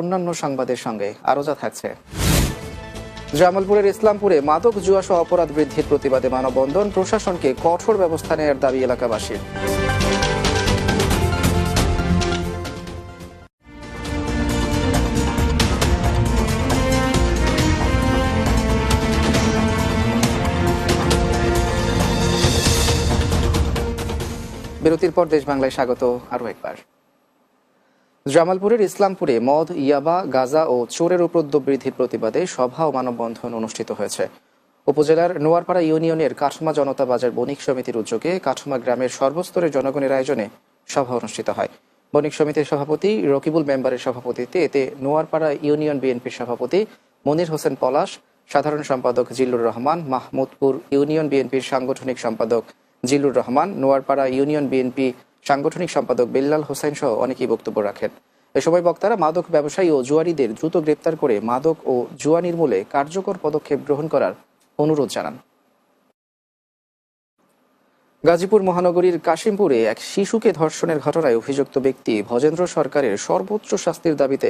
অন্যান্য সংবাদের সঙ্গে আরও যা থাকছে। জামালপুরের ইসলামপুরে মাদক জুয়াসহ অপরাধ বৃদ্ধির প্রতিবাদে মানববন্ধন, প্রশাসনকে কঠোর ব্যবস্থা নেওয়ার দাবি এলাকাবাসীর। বিরতির পর দেশ বাংলায় স্বাগত আরও একবার। জামালপুরের ইসলামপুরে মদ, ইয়াবা, গাঁজা ও চোরের উপদ্রব বৃদ্ধির প্রতিবাদে সভা ও মানববন্ধন অনুষ্ঠিত হয়েছে। উপজেলার নোয়ারপাড়া ইউনিয়নের কাঠমা জনতা বাজার বণিক সমিতির উদ্যোগে কাঠমা গ্রামের সর্বস্তরের জনগণের আয়োজনে সভা অনুষ্ঠিত হয়। বণিক সমিতির সভাপতি রকিবুল মেম্বারের সভাপতিত্বে এতে নোয়ারপাড়া ইউনিয়ন বিএনপির সভাপতি মনির হোসেন পলাশ, সাধারণ সম্পাদক জিল্লুর রহমান, মাহমুদপুর ইউনিয়ন বিএনপির সাংগঠনিক সম্পাদক জিল্লুর রহমান, নোয়ারপাড়া ইউনিয়ন বিএনপি সাংগঠনিক সম্পাদক বেল্লাল হোসেন সহ অনেকেই বক্তব্য রাখেন। এ সময় বক্তারা মাদক ব্যবসায়ী ও জুয়ারিদের দ্রুত গ্রেপ্তার করে মাদক ও জুয়া নির্মূলে কার্যকর পদক্ষেপ গ্রহণ করার অনুরোধ জানান। গাজীপুর মহানগরীর কাশিমপুরে এক শিশুকে ধর্ষণের ঘটনায় অভিযুক্ত ব্যক্তি ভজেন্দ্র সরকারের সর্বোচ্চ শাস্তির দাবিতে